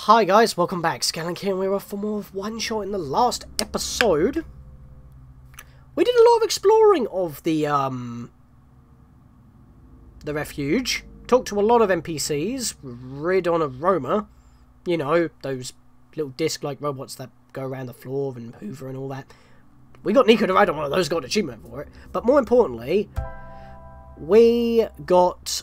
Hi guys, welcome back. Scatlink here, and we're off for more of OneShot. In the last episode, we did a lot of exploring of the refuge. Talked to a lot of NPCs, rid on a Roma. You know, those little disc-like robots that go around the floor and hoover and all that. We got Niko to ride on one of those, got an achievement for it. But more importantly, we got,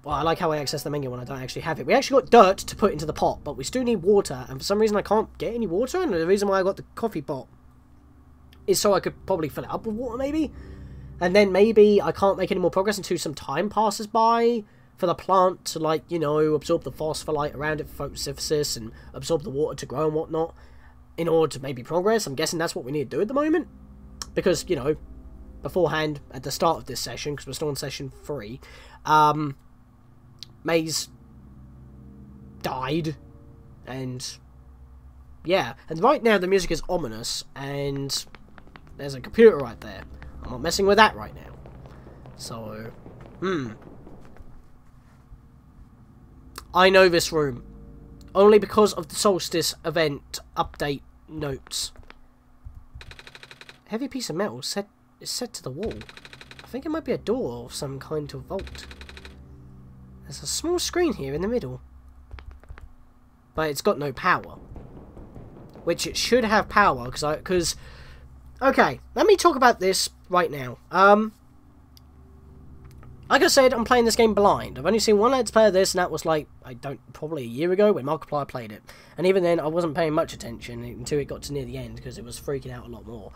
well, I like how I access the menu when I don't actually have it. We actually got dirt to put into the pot, but we still need water, and for some reason I can't get any water, and the reason why I got the coffee pot is so I could probably fill it up with water, maybe? And then maybe I can't make any more progress until some time passes by for the plant to, like, you know, absorb the phosphorite around it for photosynthesis and absorb the water to grow and whatnot in order to maybe progress. I'm guessing that's what we need to do at the moment. Because, you know, beforehand, at the start of this session, because we're still on session 3, Maze died, and yeah, and right now the music is ominous, and there's a computer right there. I'm not messing with that right now. So, I know this room only because of the Solstice event update notes. Heavy piece of metal is set to the wall. I think it might be a door or some kind of vault. There's a small screen here in the middle, but it's got no power, which it should have power, because okay, let me talk about this right now. Like I said, I'm playing this game blind. I've only seen one Let's Play of this, and that was like, probably a year ago when Markiplier played it. And even then, I wasn't paying much attention until it got to near the end, because it was freaking out a lot more.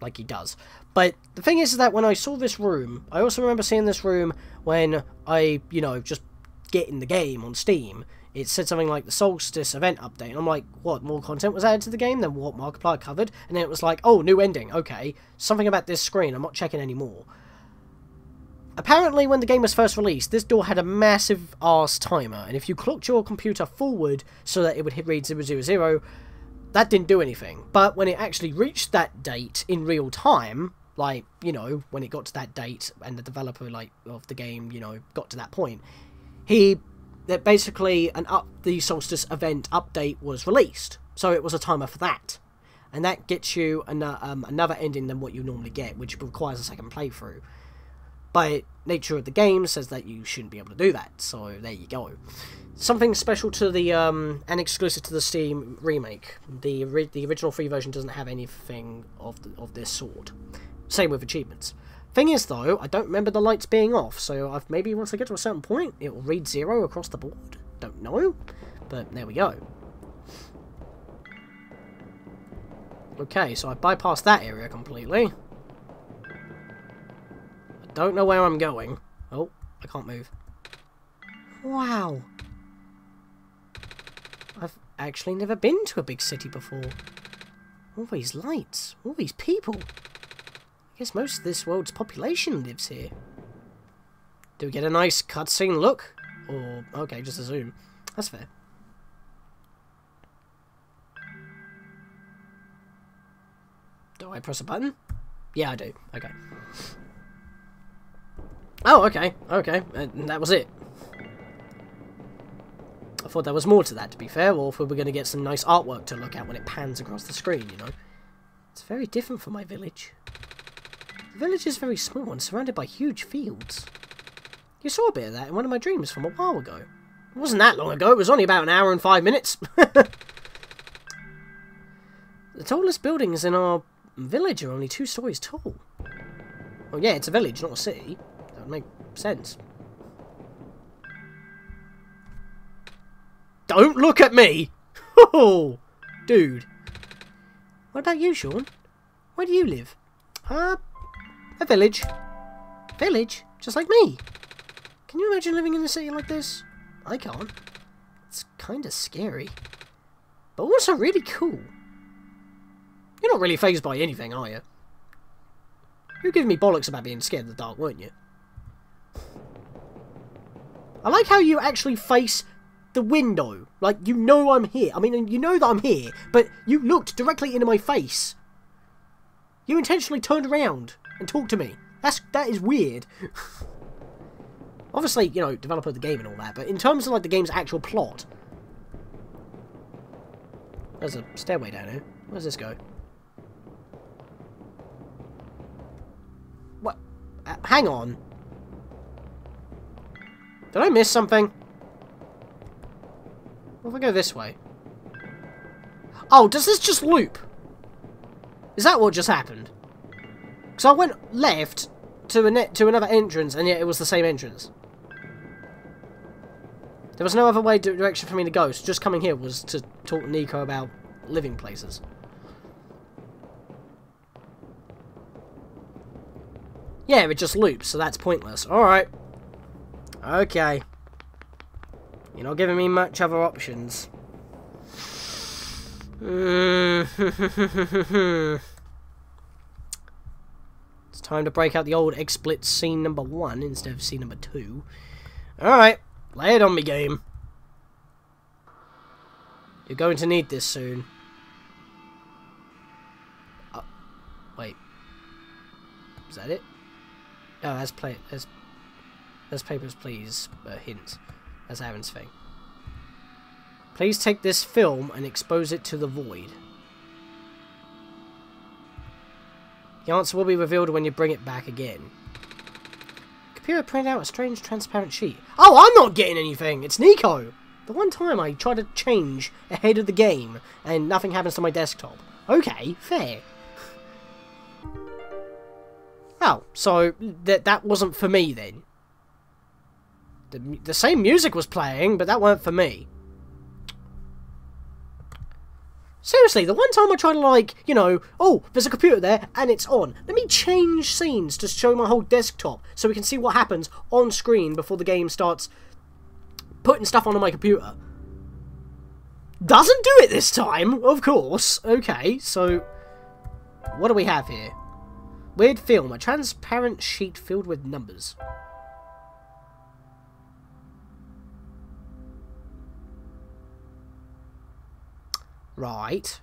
Like he does. But the thing is that when I saw this room, I also remember seeing this room when I, you know, just get in the game on Steam. It said something like the Solstice event update. And I'm like, what, more content was added to the game than what Markiplier covered? And then it was like, oh, new ending. Okay, something about this screen. I'm not checking anymore. Apparently, when the game was first released, this door had a massive arse timer, and if you clocked your computer forward so that it would read 000, that didn't do anything. But when it actually reached that date in real time, like, you know, when it got to that date and the developer, like, of the game, you know, got to that point, that basically the Solstice event update was released. So it was a timer for that. And that gets you another ending than what you normally get, which requires a second playthrough. But nature of the game says that you shouldn't be able to do that, so there you go. Something special to the, and exclusive to the Steam remake. The original free version doesn't have anything of this sort. Same with achievements. Thing is, though, I don't remember the lights being off, so maybe once I get to a certain point, it will read 0 across the board. Don't know, but there we go. Okay, so I bypassed that area completely. Don't know where I'm going. Oh, I can't move. Wow. I've actually never been to a big city before. All these lights, all these people. I guess most of this world's population lives here. Do we get a nice cutscene look? Or, okay, just a zoom. That's fair. Do I press a button? Yeah, I do. Okay. Oh, okay, okay, and that was it. I thought there was more to that, to be fair, or if we were going to get some nice artwork to look at when it pans across the screen, you know. It's very different from my village. The village is very small and surrounded by huge fields. You saw a bit of that in one of my dreams from a while ago. It wasn't that long ago, it was only about an hour and 5 minutes. The tallest buildings in our village are only 2 stories tall. Well, yeah, it's a village, not a city. That would make sense. Don't look at me! Oh, dude. What about you, Sean? Where do you live? A village. Village? Just like me. Can you imagine living in a city like this? I can't. It's kind of scary. But also really cool. You're not really fazed by anything, are you? You were giving me bollocks about being scared of the dark, weren't you? I like how you actually face the window. Like, you know I'm here. I mean, you know that I'm here, but you looked directly into my face. You intentionally turned around and talked to me. That is weird. Obviously, you know, developer of the game and all that, but in terms of, like, the game's actual plot, There's a stairway down here. Where does this go? What? Hang on. Did I miss something? What if I go this way? Oh, does this just loop? Is that what just happened? Because I went left to another entrance, and yet it was the same entrance. There was no other direction for me to go, so just coming here was to talk to Niko about living places. Yeah, it just loops, so that's pointless. Alright. Okay. You're not giving me much other options. It's time to break out the old XSplit scene number 1 instead of scene number 2. Alright, lay it on me, game. You're going to need this soon. Oh, wait. Is that it? Oh, that's papers, please. Hint. That's Aaron's thing. Please take this film and expose it to the void. The answer will be revealed when you bring it back again. Computer printed out a strange transparent sheet. Oh, I'm not getting anything! It's Niko! The one time I tried to change ahead of the game and nothing happens to my desktop. Okay, fair. Oh, so that wasn't for me then. The same music was playing, but that weren't for me. Seriously, the one time I tried to, like, you know, oh, there's a computer there, and it's on. Let me change scenes to show my whole desktop, so we can see what happens on screen before the game starts putting stuff onto my computer. Doesn't do it this time, of course. Okay, so what do we have here? Weird film, a transparent sheet filled with numbers. Right.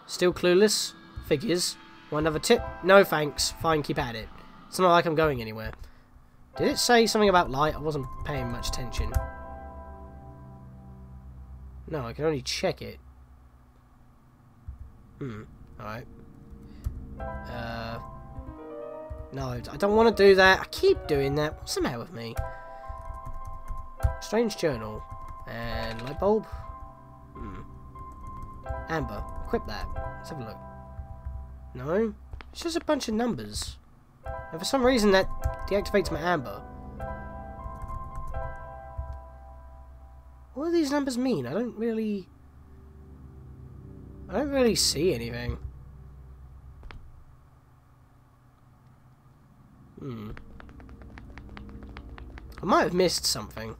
Still clueless? Figures. Want another tip? No thanks. Fine, keep at it. It's not like I'm going anywhere. Did it say something about light? I wasn't paying much attention. No, I can only check it. Alright. No, I don't want to do that. I keep doing that. What's the matter with me? Strange journal. And light bulb. Amber. Equip that. Let's have a look. No? It's just a bunch of numbers. And for some reason that deactivates my amber. What do these numbers mean? I don't really see anything. I might have missed something.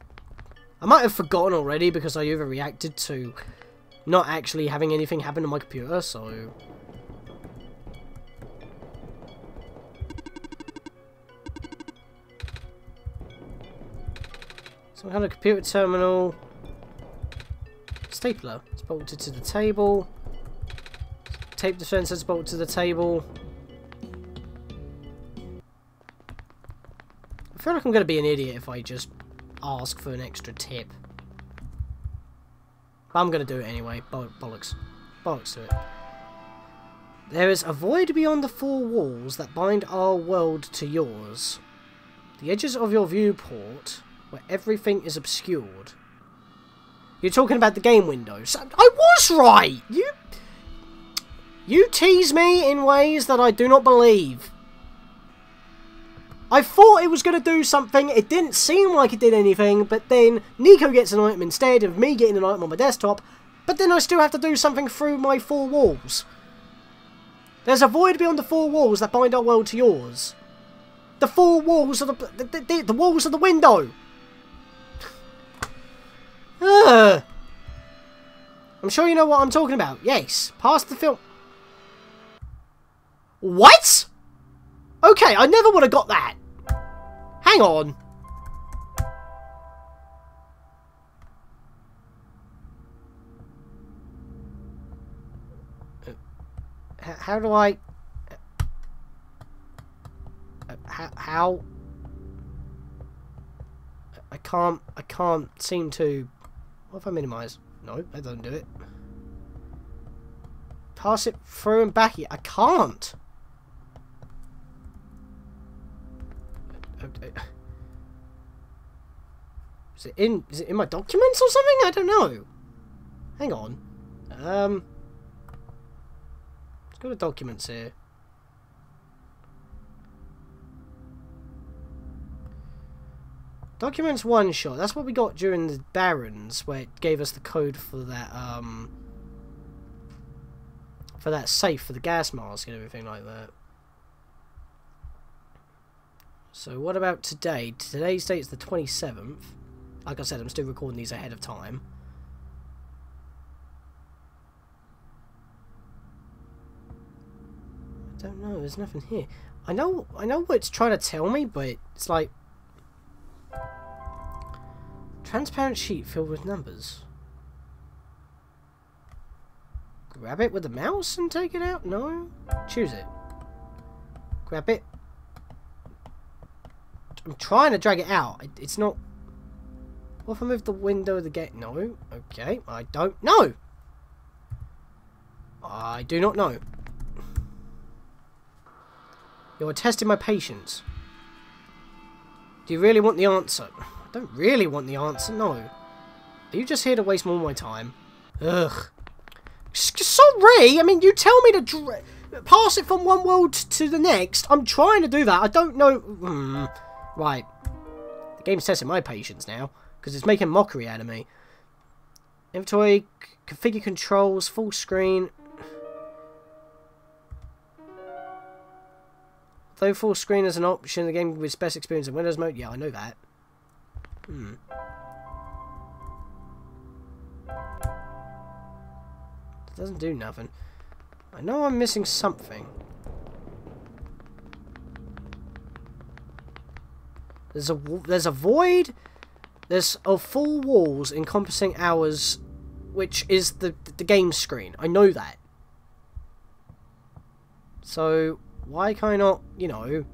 I might have forgotten already because I overreacted to not actually having anything happen to my computer, so... Some kind of computer terminal. Stapler. It's bolted to the table. Tape dispenser is bolted to the table. I feel like I'm going to be an idiot if I just ask for an extra tip. But I'm going to do it anyway. Bollocks. Bollocks to it. There is a void beyond the four walls that bind our world to yours. The edges of your viewport, where everything is obscured. You're talking about the game window. So I was right! You tease me in ways that I do not believe. I thought it was going to do something, it didn't seem like it did anything, but then Niko gets an item instead of me getting an item on my desktop, but then I still have to do something through my four walls. There's a void beyond the four walls that bind our world to yours. The four walls of the walls of the window. I'm sure you know what I'm talking about. Yes, past the film. What? Okay, I never would have got that. Hang on. How do I... How... I can't seem to... What if I minimise? No, that doesn't do it. Pass it through and back here. I can't! Is it in my documents or something? I don't know. Hang on. Let's go to documents here. Documents OneShot. That's what we got during the Barons, where it gave us the code for that safe for the gas mask and everything like that. So what about today? Today's date is the 27th. Like I said, I'm still recording these ahead of time. I don't know, there's nothing here. I know what it's trying to tell me, but it's like transparent sheet filled with numbers. Grab it with the mouse and take it out? No? Choose it. Grab it. I'm trying to drag it out. It's not... What if I move the window of the gate? No. Okay. I don't know. I do not know. You're testing my patience. Do you really want the answer? I don't really want the answer, no. Are you just here to waste more of my time? Ugh. Sorry! I mean, you tell me to pass it from one world to the next. I'm trying to do that. I don't know... Right. The game's testing my patience now, because it's making mockery out of me. Inventory, configure controls, full screen. Though full screen is an option, the game with best experience in Windows mode. Yeah, I know that. It doesn't do nothing. I know I'm missing something. There's a void. There's full walls encompassing hours, which is the game screen. I know that. So why can I not, you know?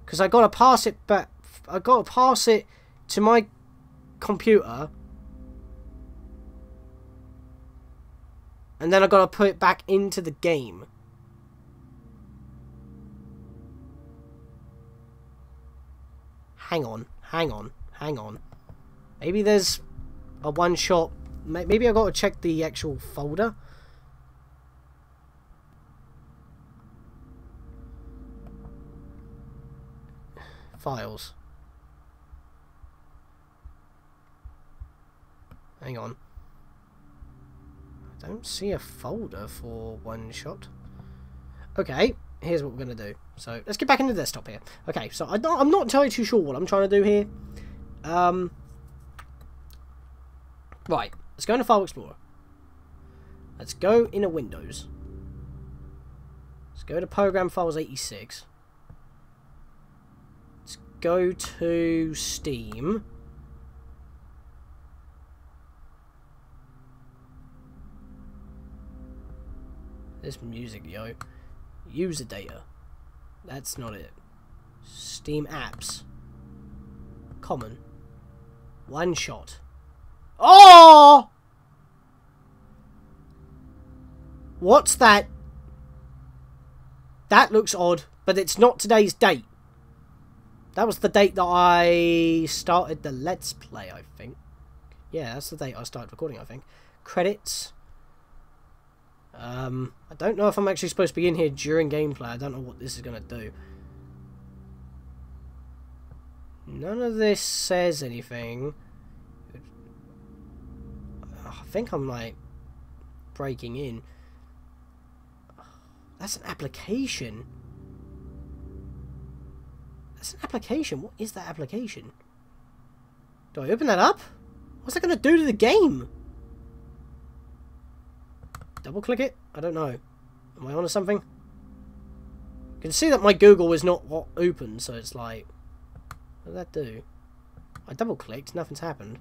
Because I gotta pass it back. I gotta pass it to my computer, and then I gotta put it back into the game. Hang on. Maybe there's a OneShot. Maybe I got to check the actual folder. Files. Hang on. I don't see a folder for OneShot. Okay. Here's what we're going to do. So, let's get back into the desktop here. Okay, so I'm not entirely too sure what I'm trying to do here. Right, let's go into File Explorer. Let's go into Windows. Let's go to Program Files 86. Let's go to Steam. This music, yo. User data. That's not it. Steam apps. Common. OneShot. Oh! What's that? That looks odd, but it's not today's date. That was the date that I started the Let's Play, I think. Yeah, that's the date I started recording, I think. Credits. I don't know if I'm actually supposed to be in here during gameplay. I don't know what this is going to do. None of this says anything. I think I'm, like, breaking in. That's an application. That's an application. What is that application? Do I open that up? What's that going to do to the game? Double click it? I don't know. Am I onto something? You can see that my Google is not open, so it's like... What did that do? I double clicked, nothing's happened.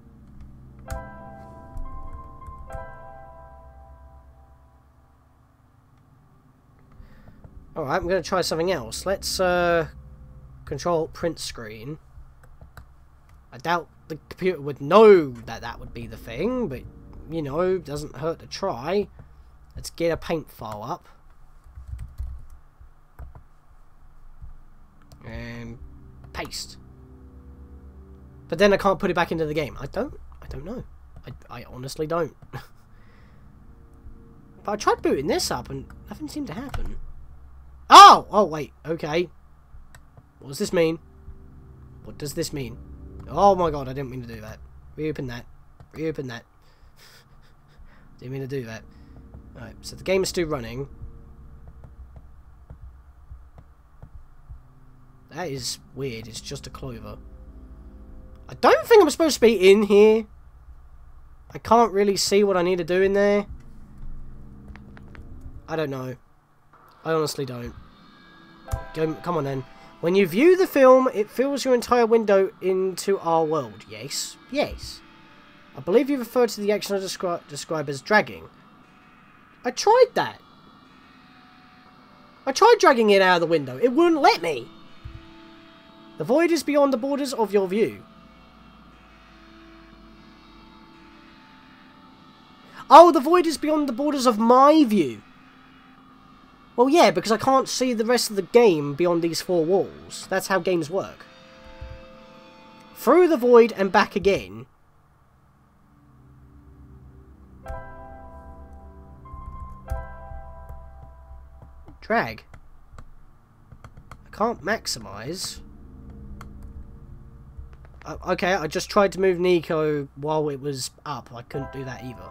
Alright, I'm going to try something else. Let's Control print screen. I doubt the computer would know that that would be the thing, but, you know, doesn't hurt to try. Let's get a paint file up. And paste. But then I can't put it back into the game. I don't know. I honestly don't. But I tried booting this up and nothing seemed to happen. Oh! Oh, wait. Okay. What does this mean? What does this mean? Oh my god, I didn't mean to do that. Reopen that. Reopen that. Didn't mean to do that. Alright, so the game is still running. That is weird. It's just a clover. I don't think I'm supposed to be in here. I can't really see what I need to do in there. I don't know. I honestly don't. Come on then. When you view the film, it fills your entire window into our world. Yes. Yes. I believe you referred to the action I describe as dragging. I tried that. I tried dragging it out of the window. It wouldn't let me. The void is beyond the borders of your view. Oh, the void is beyond the borders of my view. Well, yeah, because I can't see the rest of the game beyond these four walls. That's how games work. Through the void and back again. Drag. I can't maximize. Okay, I just tried to move Niko while it was up. I couldn't do that either.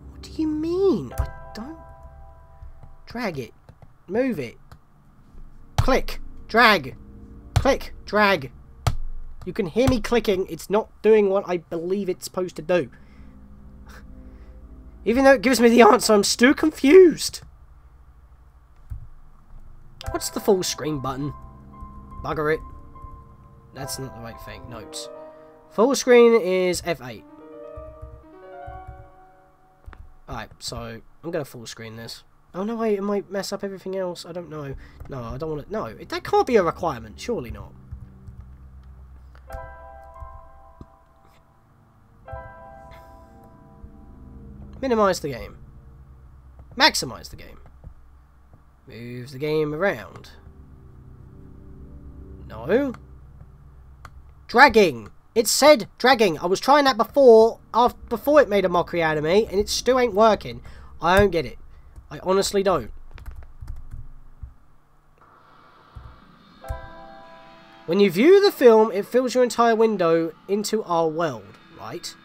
What do you mean? I don't... Drag it. Move it. Click. Drag. Click. Drag. You can hear me clicking. It's not doing what I believe it's supposed to do. Even though it gives me the answer, I'm still confused. What's the full screen button? Bugger it. That's not the right thing. Notes. Full screen is F8. Alright, so I'm going to full screen this. Oh no, wait, it might mess up everything else. I don't know. No, I don't want to... No, that can't be a requirement. Surely not. Minimize the game. Maximize the game. Move the game around. No. Dragging. It said dragging. I was trying that before it made a mockery out of me, and it still ain't working. I don't get it. I honestly don't. When you view the film, it fills your entire window into our world, right?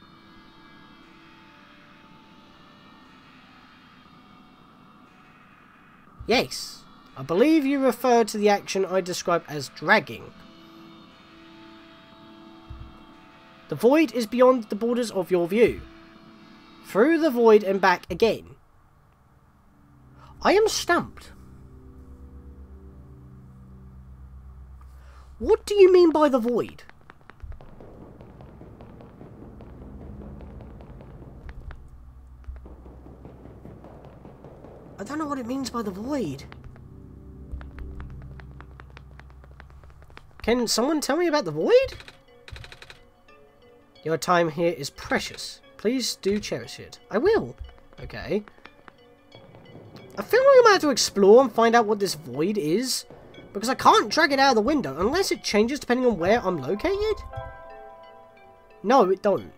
Yes. I believe you referred to the action I described as dragging. The void is beyond the borders of your view. Through the void and back again. I am stumped. What do you mean by the void? I don't know what it means by the void. Can someone tell me about the void? Your time here is precious. Please do cherish it. I will. Okay. I feel like I'm going to have to explore and find out what this void is. Because I can't drag it out of the window unless it changes depending on where I'm located. No, it don't.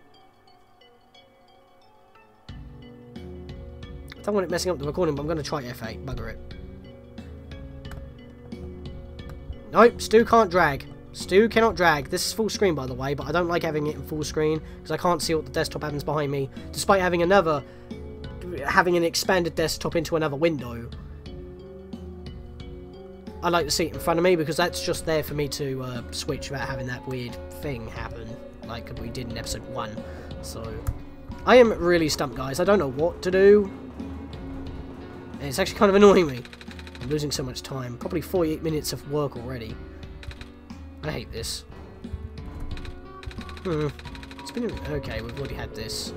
I don't want it messing up the recording, but I'm going to try F8. Bugger it. Nope, Stu can't drag. Stu cannot drag. This is full screen, by the way, but I don't like having it in full screen because I can't see what the desktop happens behind me, despite having an expanded desktop into another window. I like to see it in front of me because that's just there for me to switch without having that weird thing happen, like we did in episode 1. So, I am really stumped, guys. I don't know what to do. And it's actually kind of annoying me. I'm losing so much time. Probably 48 minutes of work already. I hate this. It's been... Okay, we've already had this.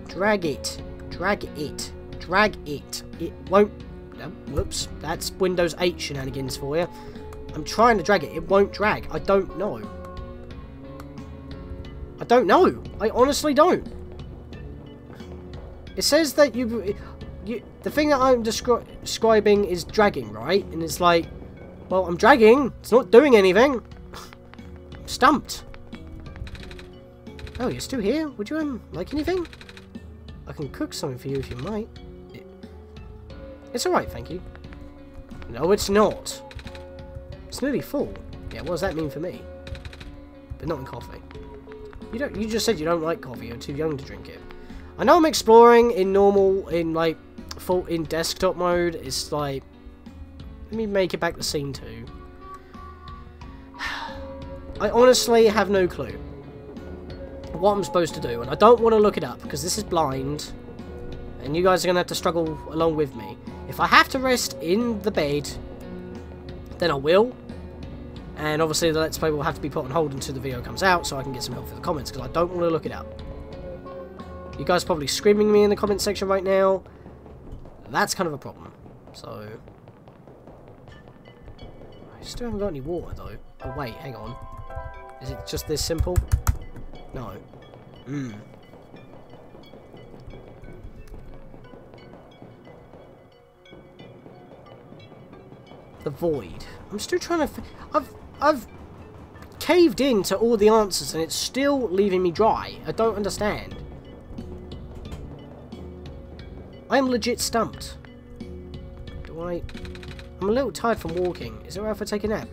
Drag it. Drag it. Drag it. It won't... No, whoops. That's Windows 8 shenanigans for you. I'm trying to drag it. It won't drag. I don't know. I don't know. I honestly don't. It says that you the thing that I'm describing is dragging, right? And it's like, well, I'm dragging. It's not doing anything. I'm stumped. Oh, you're still here? Would you like anything? I can cook something for you if you might. It's alright, thank you. No, it's not. It's nearly full. Yeah, what does that mean for me? But not in coffee. You just said you don't like coffee. You're too young to drink it. I know I'm exploring in normal, in desktop mode. It's like, let me make it back to scene 2. I honestly have no clue what I'm supposed to do, and I don't want to look it up because this is blind, and you guys are gonna have to struggle along with me. If I have to rest in the bed, then I will. And obviously the Let's Play will have to be put on hold until the video comes out so I can get some help for the comments, because I don't want to look it up. You guys are probably screaming me in the comment section right now. That's kind of a problem. So... I still haven't got any water though. Oh wait, hang on. Is it just this simple? No. The void. I'm still trying to... I've caved into all the answers and it's still leaving me dry. I don't understand. I am legit stumped. I'm a little tired from walking. Is it alright if I take a nap?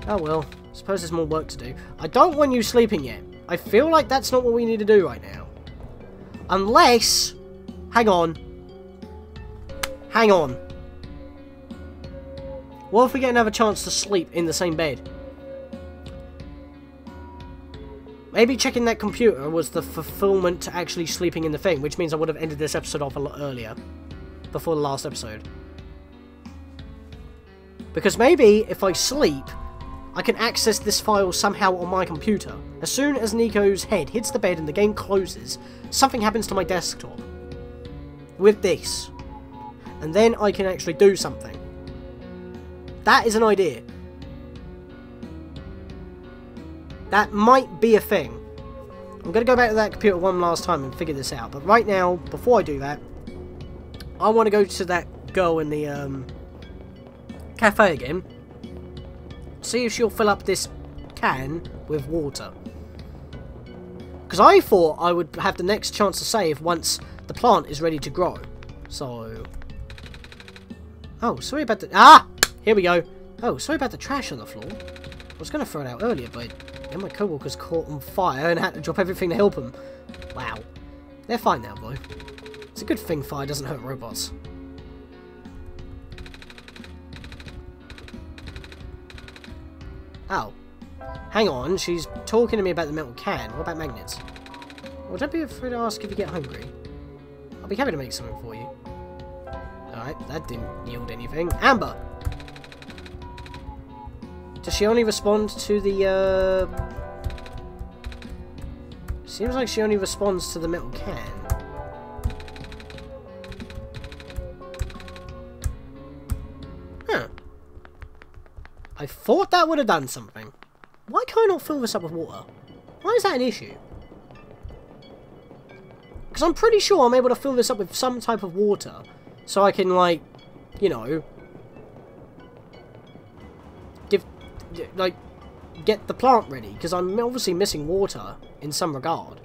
Oh well. Suppose there's more work to do. I don't want you sleeping yet. I feel like that's not what we need to do right now. Unless... Hang on. Hang on. What if we get another chance to sleep in the same bed? Maybe checking that computer was the fulfillment to actually sleeping in the thing, which means I would have ended this episode off a lot earlier. Before the last episode. Because maybe, if I sleep, I can access this file somehow on my computer. As soon as Niko's head hits the bed and the game closes, something happens to my desktop. With this. And then I can actually do something. That is an idea. That might be a thing. I'm going to go back to that computer one last time and figure this out. But right now, before I do that, I want to go to that girl in the cafe again. See if she'll fill up this can with water. Because I thought I would have the next chance to save once the plant is ready to grow. So... Oh, sorry about the... Ah! Here we go. Oh, sorry about the trash on the floor. I was going to throw it out earlier, but then my co-workers caught on fire and had to drop everything to help them. Wow. They're fine now, though. It's a good thing fire doesn't hurt robots. Oh. Hang on, she's talking to me about the metal can. What about magnets? Well, don't be afraid to ask if you get hungry. I'll be happy to make something for you. Alright, that didn't yield anything. Amber! Does she only respond to the, Seems like she only responds to the metal can. Huh. I thought that would have done something. Why can't I not fill this up with water? Why is that an issue? Because I'm pretty sure I'm able to fill this up with some type of water. So I can, like, you know... get the plant ready, because I'm obviously missing water in some regard.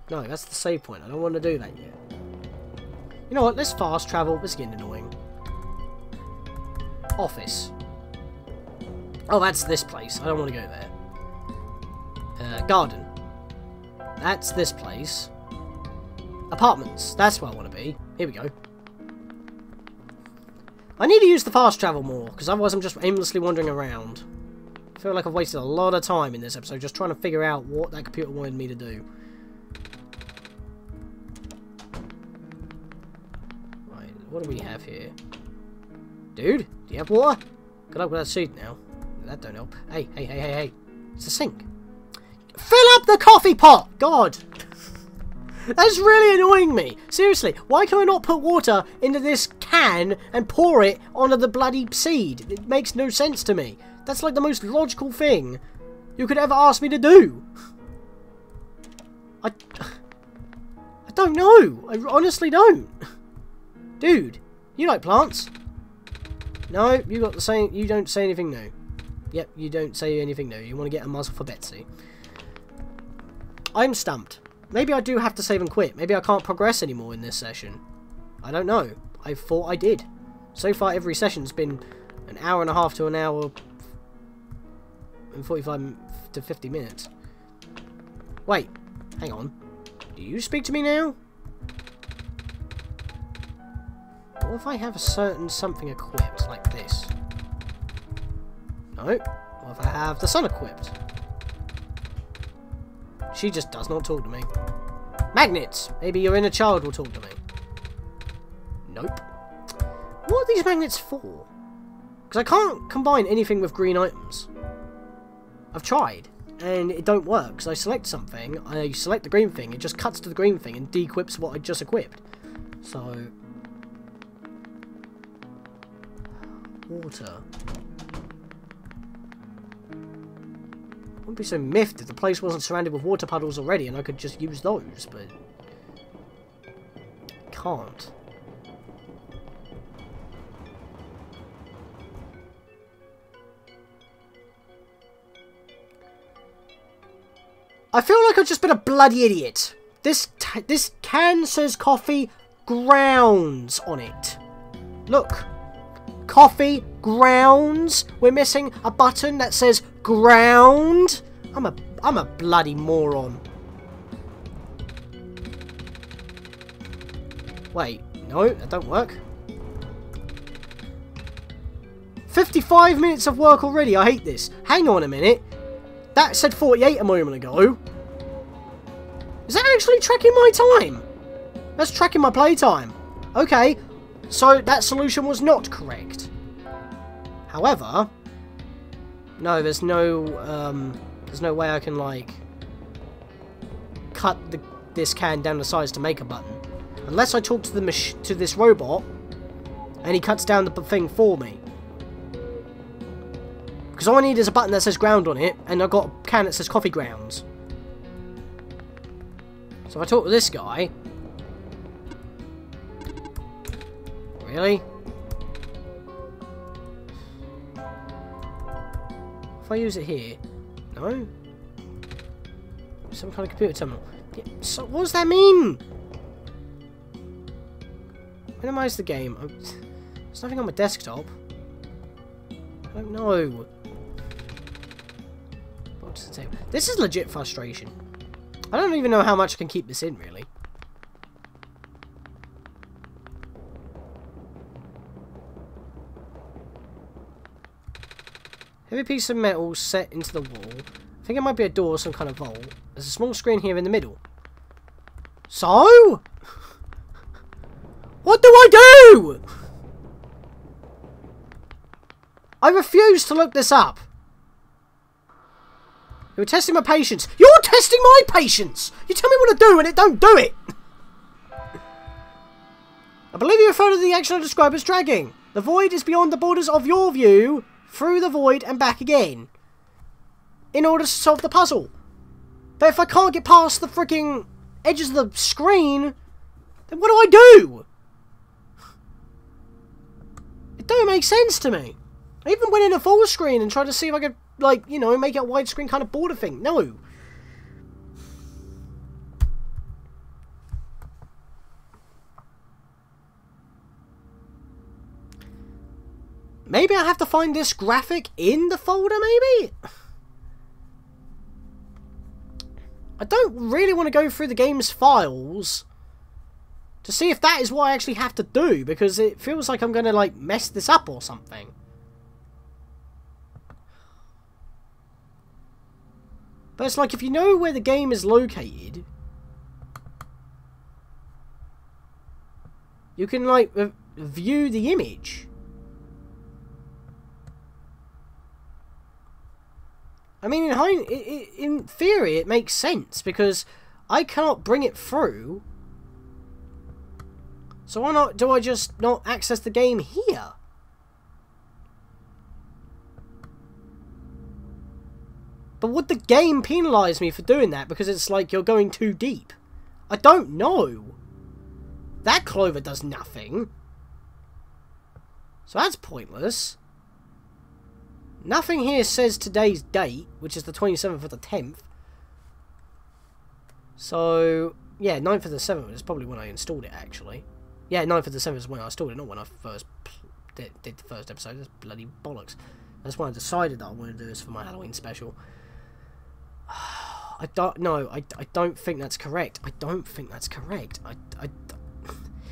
No, that's the save point. I don't want to do that yet. You know what? Let's fast travel. This is getting annoying. Office. Oh, that's this place. I don't want to go there. Garden. That's this place. Apartments. That's where I want to be. Here we go. I need to use the fast travel more, because otherwise I'm just aimlessly wandering around. I feel like I've wasted a lot of time in this episode just trying to figure out what that computer wanted me to do. Right, what do we have here? Dude, do you have water? Good luck with that suit now. That don't help. Hey, hey, hey, hey, hey. It's a sink. Fill up the coffee pot! God! That's really annoying me. Seriously, why can I not put water into this can and pour it onto the bloody seed? It makes no sense to me. That's like the most logical thing you could ever ask me to do. I don't know. I honestly don't. Dude, you like plants? No, you got the same. You don't say anything new. Yep, you don't say anything new. You want to get a muzzle for Betsy. I'm stumped. Maybe I do have to save and quit. Maybe I can't progress anymore in this session. I don't know. I thought I did. So far, every session's been an hour and a half to an hour and 45 to 50 minutes. Wait, hang on. Do you speak to me now? What if I have a certain something equipped, like this? No. What if I have the sun equipped? She just does not talk to me. Magnets! Maybe your inner child will talk to me. Nope. What are these magnets for? Because I can't combine anything with green items. I've tried, and it don't work. Because I select something, I select the green thing, it just cuts to the green thing and de-equips what I just equipped. So... water. I wouldn't be so miffed if the place wasn't surrounded with water puddles already and I could just use those, but... can't. I feel like I've just been a bloody idiot. This can says coffee grounds on it. Look. Coffee grounds. We're missing a button that says ground. I'm a bloody moron. Wait, no, that don't work. 55 minutes of work already. I hate this. Hang on a minute. That said 48 a moment ago. Is that actually tracking my time? That's tracking my playtime. Okay, so that solution was not correct. However, no, there's no way I can like cut this can down to size to make a button, unless I talk to this robot and he cuts down the thing for me. Because all I need is a button that says ground on it, and I've got a can that says coffee grounds. So if I talk to this guy... Really? If I use it here... No? Some kind of computer terminal. Yeah, so what does that mean? Minimize the game. There's nothing on my desktop. I don't know. This is legit frustration. I don't even know how much I can keep this in, really. Heavy piece of metal set into the wall. I think it might be a door or some kind of vault. There's a small screen here in the middle. So? What do I do? I refuse to look this up. You're testing my patience. You're testing my patience! You tell me what to do and it don't do it! I believe you refer to the action I describe as dragging. The void is beyond the borders of your view, through the void and back again, in order to solve the puzzle. But if I can't get past the freaking edges of the screen, then what do I do? It don't make sense to me. I even went in a full screen and tried to see if I could, like, you know, make it a widescreen kind of border thing. No. Maybe I have to find this graphic in the folder, maybe? I don't really want to go through the game's files to see if that is what I actually have to do, because it feels like I'm going to, like, mess this up or something. But it's like, if you know where the game is located, you can, like, view the image. I mean, in theory, it makes sense, because I cannot bring it through. So why not do I just not access the game here? But would the game penalise me for doing that because it's like you're going too deep? I don't know. That clover does nothing. So that's pointless. Nothing here says today's date, which is the 27th of the 10th. So, yeah, 9th of the 7th is probably when I installed it, actually. Yeah, 9th of the 7th is when I installed it, not when I first did the first episode. That's bloody bollocks. That's when I decided that I wanted to do this for my Halloween special. I don't think that's correct. I don't think that's correct.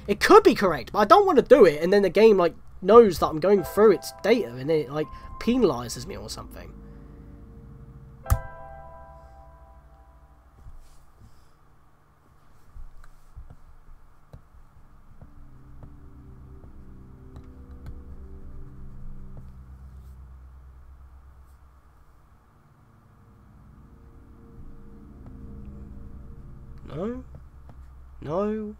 It could be correct, but I don't want to do it, and then the game, like, knows that I'm going through its data, and then it, like, penalises me or something. No? No?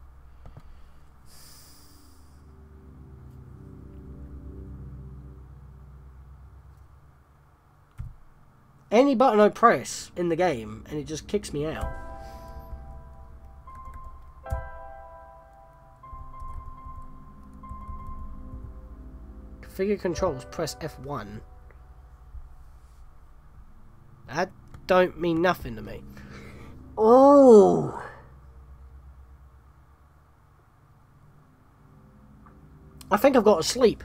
Any button I press in the game, and it just kicks me out. Configure controls, press F1. That don't mean nothing to me. Oh! I think I've got to sleep.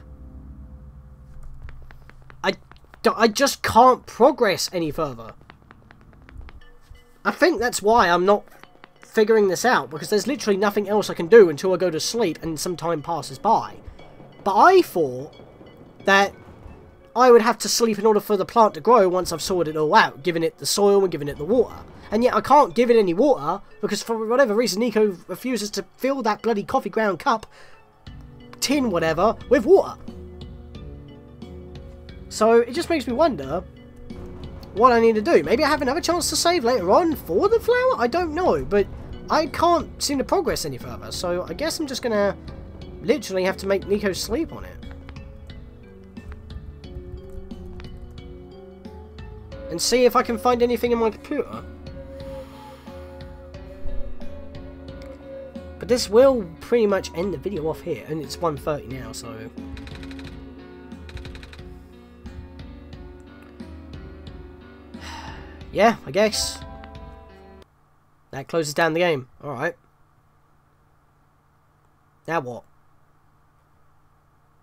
I just can't progress any further. I think that's why I'm not figuring this out, because there's literally nothing else I can do until I go to sleep and some time passes by. But I thought that I would have to sleep in order for the plant to grow once I've sorted it all out, giving it the soil and giving it the water. And yet I can't give it any water, because for whatever reason Niko refuses to fill that bloody coffee ground cup, tin whatever, with water. So it just makes me wonder what I need to do. Maybe I have another chance to save later on for the flower? I don't know, but I can't seem to progress any further. So I guess I'm just going to literally have to make Niko sleep on it. And see if I can find anything in my computer. But this will pretty much end the video off here. And it's 1:30 now, so... yeah, I guess. That closes down the game. Alright. Now what?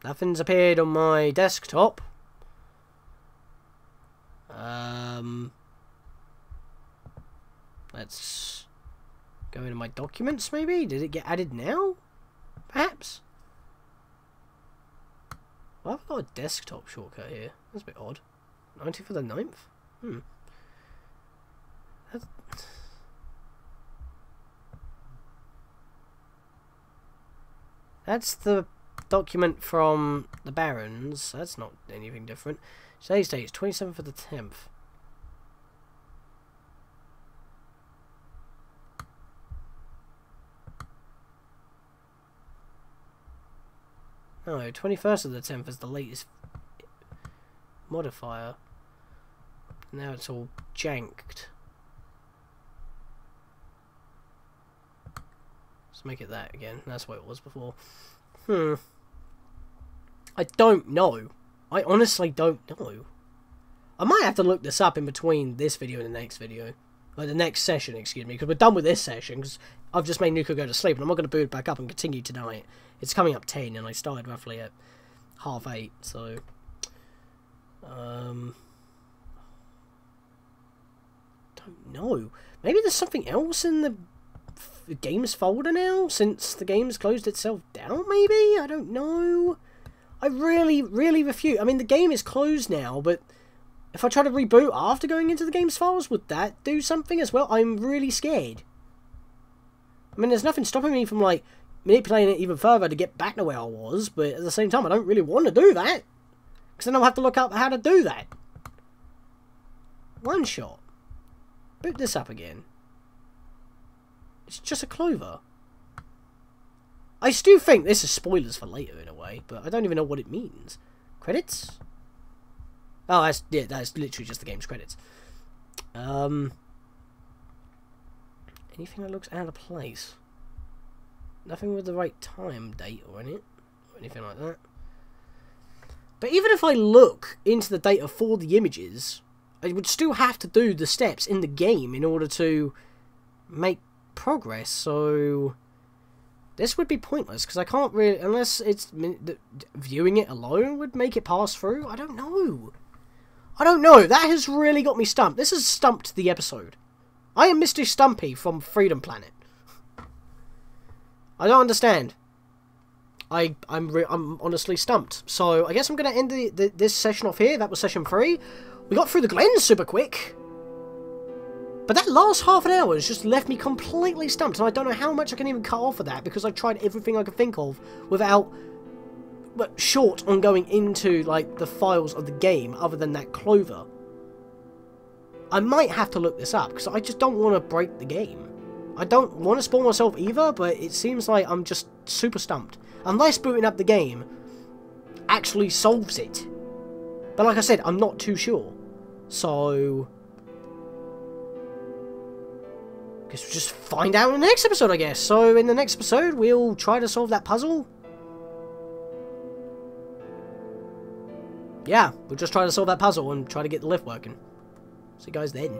Nothing's appeared on my desktop. Let's go into my documents, maybe? Did it get added now? Perhaps? Well, I've got a desktop shortcut here. That's a bit odd. 90 for the 9th? That's the document from the Barons. That's not anything different. Today's date is 27th of the 10th. No, 21st of the 10th is the latest modifier. Now it's all janked. Let's make it that again. That's what it was before. I don't know. I honestly don't know. I might have to look this up in between this video and the next video. Or the next session, excuse me. Because we're done with this session. Because I've just made Niko go to sleep. And I'm not going to boot it back up and continue tonight. It's coming up 10. And I started roughly at 8:30. So... don't know. Maybe there's something else in the games folder now, since the game's closed itself down, maybe? I don't know. I really refuse. I mean, the game is closed now, but if I try to reboot after going into the game's files, would that do something as well? I'm really scared. I mean, there's nothing stopping me from, like, manipulating it even further to get back to where I was, but at the same time, I don't really want to do that. Because then I'll have to look up how to do that. OneShot. Boot this up again. It's just a clover. I still think this is spoilers for later in a way, but I don't even know what it means. Credits? Oh, that's literally just the game's credits. Anything that looks out of place? Nothing with the right time date or anything like that. But even if I look into the data for the images, I would still have to do the steps in the game in order to make progress, so this would be pointless, because I can't really, unless it's viewing it alone would make it pass through. I don't know. That has really got me stumped. This has stumped the episode. I am Mr. Stumpy from Freedom Planet. I don't understand. I'm honestly stumped. So I guess I'm going to end this session off here. That was session 3. We got through the Glen super quick. But that last half an hour has just left me completely stumped. And I don't know how much I can even cut off of that, because I've tried everything I could think of without... but short on going into, like, the files of the game other than that clover. I might have to look this up, because I just don't want to break the game. I don't want to spoil myself either, but it seems like I'm just super stumped. Unless booting up the game actually solves it. But like I said, I'm not too sure. So... guess we'll just find out in the next episode, I guess. So in the next episode, we'll try to solve that puzzle. Yeah, we'll just try to solve that puzzle and try to get the lift working. See you guys then.